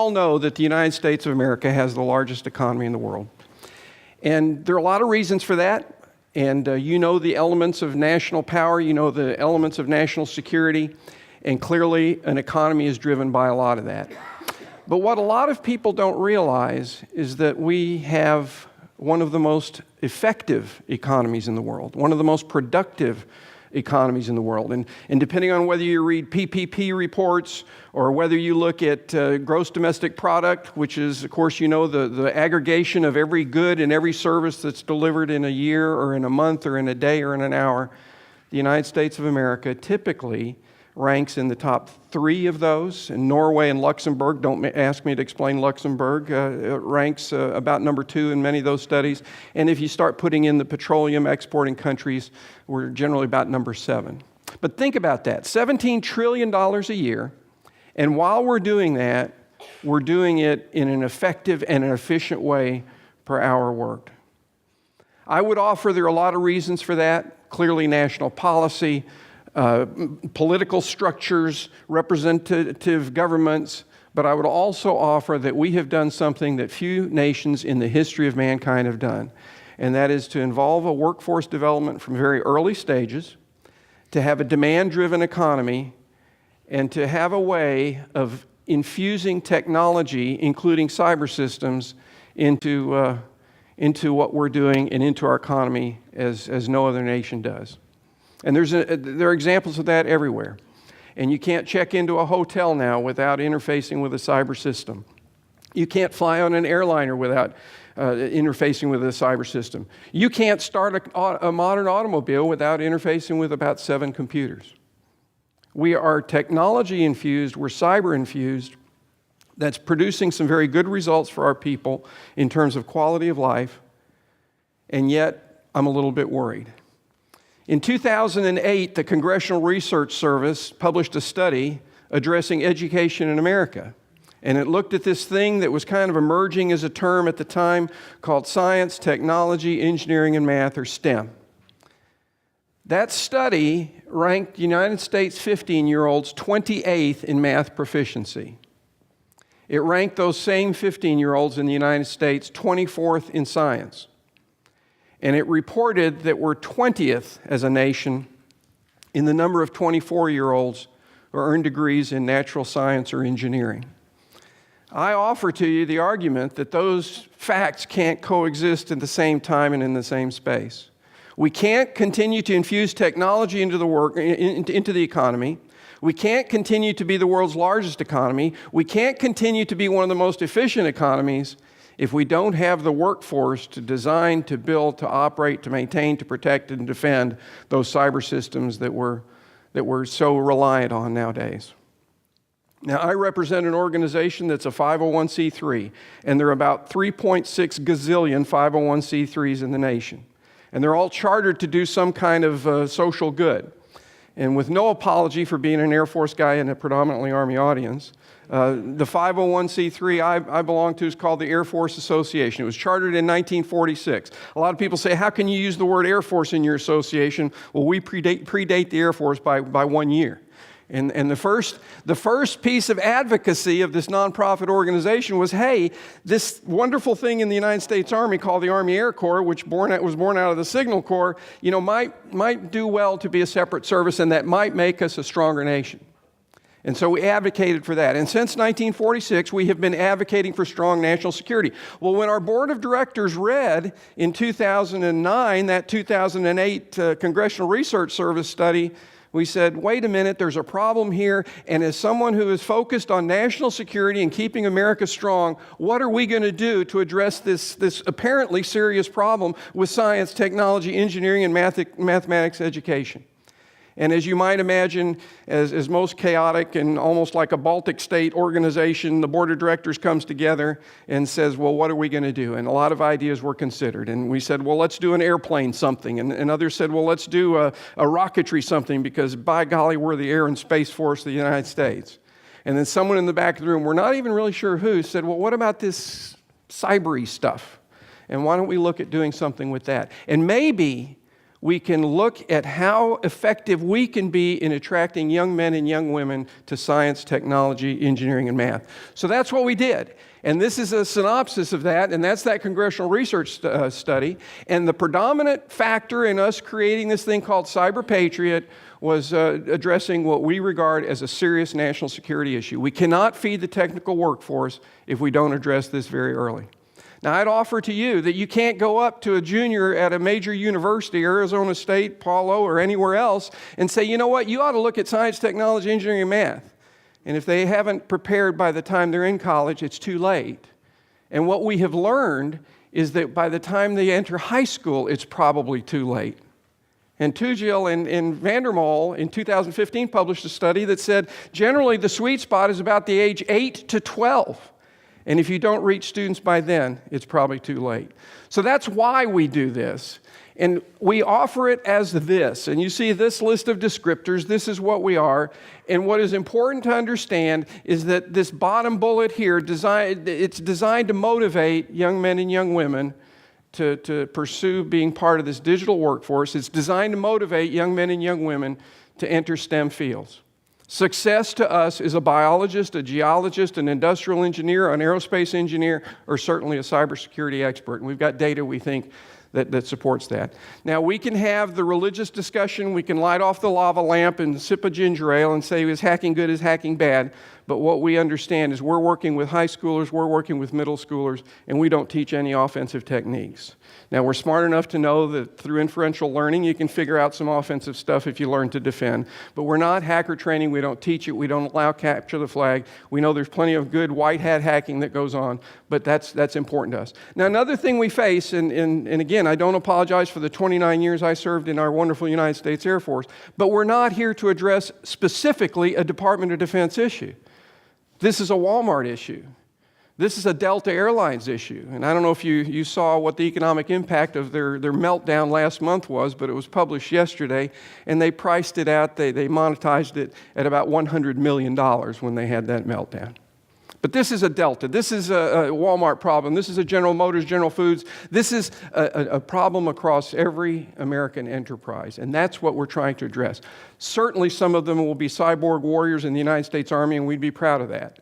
all know that the United States of America has the largest economy in the world. And there are a lot of reasons for that. And you know the elements of national power, you know the elements of national security, and clearly an economy is driven by a lot of that. But what a lot of people don't realize is that we have one of the most effective economies in the world, one of the most productive economies in the world. And depending on whether you read PPP reports or whether you look at gross domestic product, which is, of course, you know, the aggregation of every good and every service that's delivered in a year or in a month or in a day or in an hour, the United States of America typically ranks in the top 3 of those. And Norway and Luxembourg, don't ask me to explain Luxembourg, ranks about number 2 in many of those studies. And if you start putting in the petroleum exporting countries, we're generally about number 7. But think about that, $17 trillion a year. And while we're doing that, we're doing it in an effective and an efficient way per hour worked. I would offer there are a lot of reasons for that. Clearly national policy, political structures, representative governments, but I would also offer that we have done something that few nations in the history of mankind have done, and that is to involve a workforce development from very early stages, to have a demand-driven economy, and to have a way of infusing technology, including cyber systems, into what we're doing and into our economy as no other nation does. And there are examples of that everywhere. And you can't check into a hotel now without interfacing with a cyber system. You can't fly on an airliner without interfacing with a cyber system. You can't start a modern automobile without interfacing with about 7 computers. We are technology infused, we're cyber infused, that's producing some very good results for our people in terms of quality of life, and yet I'm a little bit worried. In 2008, the Congressional Research Service published a study addressing education in America. And it looked at this thing that was kind of emerging as a term at the time called science, technology, engineering, and math, or STEM. That study ranked United States 15-year-olds 28th in math proficiency. It ranked those same 15-year-olds in the United States 24th in science. And it reported that we're 20th as a nation in the number of 24-year-olds who earn degrees in natural science or engineering. I offer to you the argument that those facts can't coexist at the same time and in the same space. We can't continue to infuse technology into the economy. We can't continue to be the world's largest economy. We can't continue to be one of the most efficient economies if we don't have the workforce to design, to build, to operate, to maintain, to protect, and defend those cyber systems that we're so reliant on nowadays. Now, I represent an organization that's a 501c3, and there are about 3.6 gazillion 501c3s in the nation. And they're all chartered to do some kind of social good. And with no apology for being an Air Force guy in a predominantly Army audience, the 501c3 I belong to is called the Air Force Association. It was chartered in 1946. A lot of people say, how can you use the word Air Force in your association? Well, we predate the Air Force by 1 year. And the first piece of advocacy of this nonprofit organization was, hey, this wonderful thing in the United States Army called the Army Air Corps, which was born out of the Signal Corps, might do well to be a separate service, and that might make us a stronger nation. And so we advocated for that. And since 1946, we have been advocating for strong national security. Well, when our board of directors read in 2009 that 2008 Congressional Research Service study, we said, wait a minute, there's a problem here, and as someone who is focused on national security and keeping America strong, what are we going to do to address this apparently serious problem with science, technology, engineering, and mathematics education? And as you might imagine, as most chaotic and almost like a Baltic state organization, the board of directors comes together and says, well, what are we going to do? And a lot of ideas were considered. And we said, well, let's do an airplane something. And others said, well, let's do a rocketry something because, by golly, we're the Air and Space Force of the United States. And then someone in the back of the room, we're not even really sure who, said, well, what about this cybery stuff? And why don't we look at doing something with that? And maybe we can look at how effective we can be in attracting young men and young women to science, technology, engineering, and math. So that's what we did. And this is a synopsis of that, and that's that congressional research study. And the predominant factor in us creating this thing called Cyber Patriot was addressing what we regard as a serious national security issue. We cannot feed the technical workforce if we don't address this very early. Now, I'd offer to you that you can't go up to a junior at a major university, Arizona State, Paulo, or anywhere else, and say, you know what, you ought to look at science, technology, engineering, and math. And if they haven't prepared by the time they're in college, it's too late. And what we have learned is that by the time they enter high school, it's probably too late. And Tugel and Vandermoel in 2015 published a study that said generally the sweet spot is about the age 8 to 12. And if you don't reach students by then, it's probably too late. So that's why we do this. And we offer it as this. And you see this list of descriptors. This is what we are. And what is important to understand is that this bottom bullet here, it's designed to motivate young men and young women to pursue being part of this digital workforce. It's designed to motivate young men and young women to enter STEM fields. Success to us is a biologist, a geologist, an industrial engineer, an aerospace engineer, or certainly a cybersecurity expert. And we've got data we think that supports that. Now, we can have the religious discussion. We can light off the lava lamp and sip a ginger ale and say, is hacking good, is hacking bad? But what we understand is we're working with high schoolers, we're working with middle schoolers, and we don't teach any offensive techniques. Now, we're smart enough to know that through inferential learning, you can figure out some offensive stuff if you learn to defend. But we're not hacker training. We don't teach it. We don't allow capture the flag. We know there's plenty of good white hat hacking that goes on, but that's important to us. Now, another thing we face, and again, I don't apologize for the 29 years I served in our wonderful United States Air Force, but we're not here to address specifically a Department of Defense issue. This is a Walmart issue. This is a Delta Airlines issue. And I don't know if you saw what the economic impact of their meltdown last month was, but it was published yesterday, and they priced it out, they monetized it at about $100 million when they had that meltdown. But this is a Delta. This is a Walmart problem. This is a General Motors, General Foods. This is a problem across every American enterprise, and that's what we're trying to address. Certainly some of them will be cyborg warriors in the United States Army, and we'd be proud of that.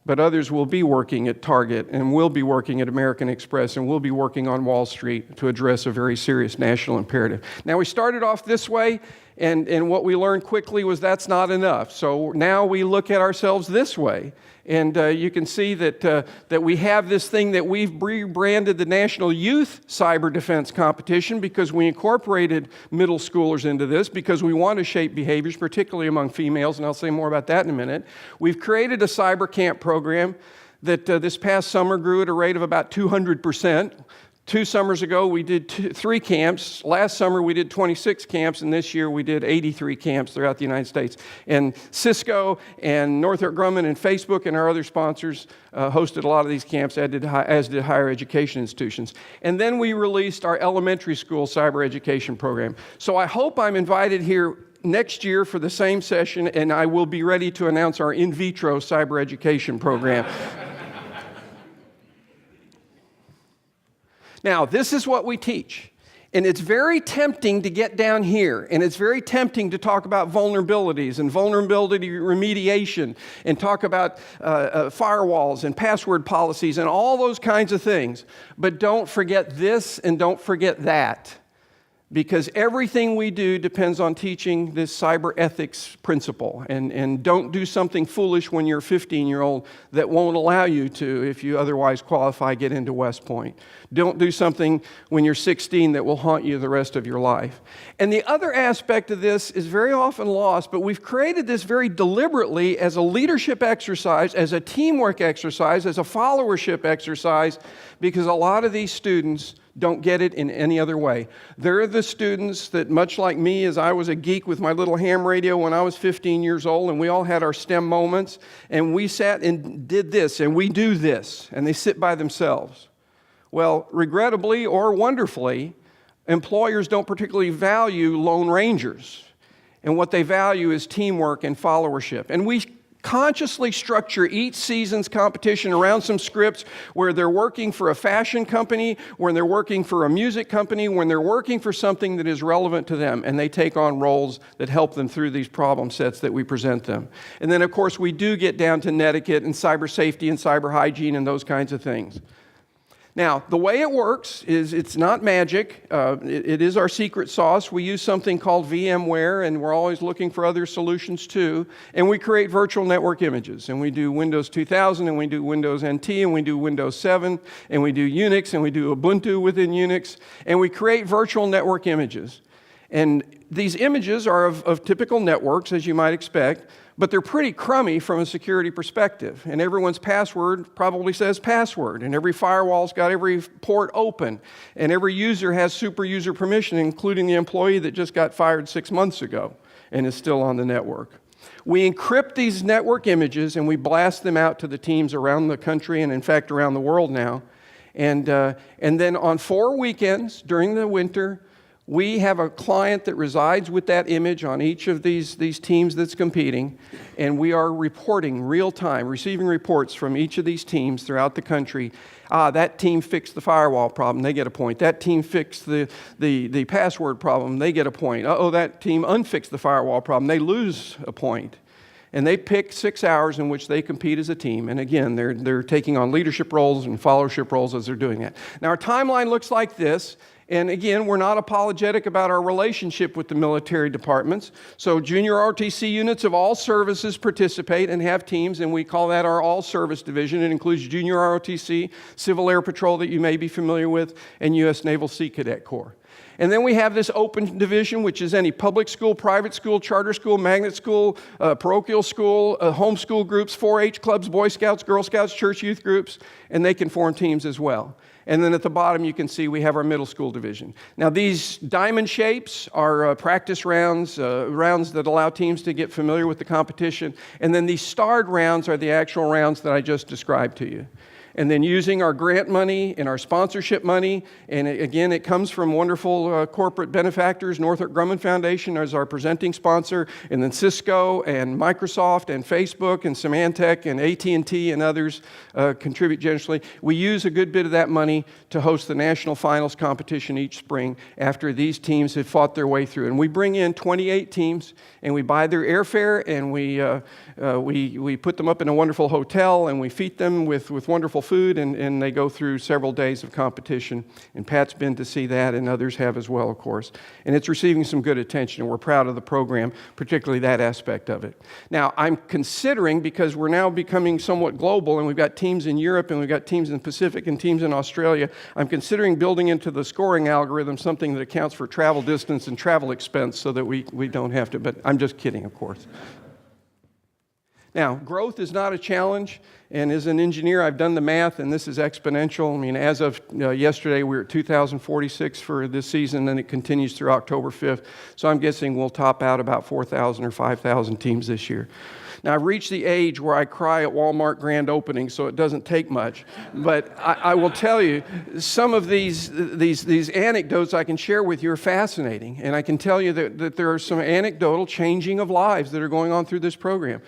But others will be working at Target, and will be working at American Express, and will be working on Wall Street to address a very serious national imperative. Now, we started off this way, and what we learned quickly was that's not enough. So now we look at ourselves this way. And you can see that we have this thing that we've rebranded the National Youth Cyber Defense Competition, because we incorporated middle schoolers into this, because we want to shape behaviors, particularly among females, and I'll say more about that in a minute. We've created a cyber camp program that this past summer grew at a rate of about 200%. 2 summers ago, we did 3 camps. Last summer, we did 26 camps, and this year we did 83 camps throughout the United States. And Cisco and Northrop Grumman and Facebook and our other sponsors hosted a lot of these camps, as did higher education institutions. And then we released our elementary school cyber education program. So I hope I'm invited here next year for the same session, and I will be ready to announce our in vitro cyber education program. Now, this is what we teach, and it's very tempting to get down here, and it's very tempting to talk about vulnerabilities and vulnerability remediation, and talk about firewalls and password policies and all those kinds of things. But don't forget this and don't forget that, because everything we do depends on teaching this cyber ethics principle. And don't do something foolish when you're a 15-year-old that won't allow you to, if you otherwise qualify, get into West Point. Don't do something when you're 16 that will haunt you the rest of your life. And the other aspect of this is very often lost, but we've created this very deliberately as a leadership exercise, as a teamwork exercise, as a followership exercise, because a lot of these students don't get it in any other way. They're the students that, much like me, as I was a geek with my little ham radio when I was 15 years old, and we all had our STEM moments, and we sat and did this, and we do this, and they sit by themselves. Well, regrettably or wonderfully, employers don't particularly value Lone Rangers, and what they value is teamwork and followership. And we consciously structure each season's competition around some scripts where they're working for a fashion company, when they're working for a music company, when they're working for something that is relevant to them, and they take on roles that help them through these problem sets that we present them. And then, of course, we do get down to netiquette and cyber safety and cyber hygiene and those kinds of things. Now, the way it works is it's not magic. It is our secret sauce. We use something called VMware, and we're always looking for other solutions too. And we create virtual network images. And we do Windows 2000, and we do Windows NT, and we do Windows 7, and we do Unix, and we do Ubuntu within Unix. And we create virtual network images. And these images are of typical networks, as you might expect, but they're pretty crummy from a security perspective. And everyone's password probably says password, and every firewall's got every port open, and every user has super user permission, including the employee that just got fired 6 months ago and is still on the network. We encrypt these network images, and we blast them out to the teams around the country, and in fact around the world now. And then on 4 weekends during the winter, we have a client that resides with that image on each of these teams that's competing, and we are reporting real time, receiving reports from each of these teams throughout the country. That team fixed the firewall problem, they get a point. That team fixed the password problem, they get a point. That team unfixed the firewall problem, they lose a point. And they pick 6 hours in which they compete as a team. And again, they're taking on leadership roles and followership roles as they're doing that. Now, our timeline looks like this. And again, we're not apologetic about our relationship with the military departments. So junior ROTC units of all services participate and have teams, and we call that our all-service division. It includes junior ROTC, Civil Air Patrol that you may be familiar with, and U.S. Naval Sea Cadet Corps. And then we have this open division, which is any public school, private school, charter school, magnet school, parochial school, homeschool groups, 4-H clubs, Boy Scouts, Girl Scouts, church youth groups, and they can form teams as well. And then at the bottom, you can see we have our middle school division. Now, these diamond shapes are practice rounds, rounds that allow teams to get familiar with the competition. And then these starred rounds are the actual rounds that I just described to you. And then using our grant money and our sponsorship money, and again, it comes from wonderful corporate benefactors. Northrop Grumman Foundation as our presenting sponsor, and then Cisco and Microsoft and Facebook and Symantec and AT&T and others contribute generously. We use a good bit of that money to host the national finals competition each spring after these teams have fought their way through. And we bring in 28 teams, and we buy their airfare, and we put them up in a wonderful hotel, and we feed them with wonderful food, and they go through several days of competition. And Pat's been to see that, and others have as well, of course. And it's receiving some good attention, and we're proud of the program, particularly that aspect of it. Now, I'm considering, because we're now becoming somewhat global, and we've got teams in Europe, and we've got teams in the Pacific, and teams in Australia, I'm considering building into the scoring algorithm something that accounts for travel distance and travel expense so that we don't have to, but I'm just kidding, of course. Now, growth is not a challenge, and as an engineer, I've done the math, and this is exponential. I mean, as of yesterday, we were at 2,046 for this season, and it continues through October 5th. So I'm guessing we'll top out about 4,000 or 5,000 teams this year. Now, I've reached the age where I cry at Walmart grand opening, so it doesn't take much. But I will tell you, some of these anecdotes I can share with you are fascinating. And I can tell you that there are some anecdotal changing of lives that are going on through this program.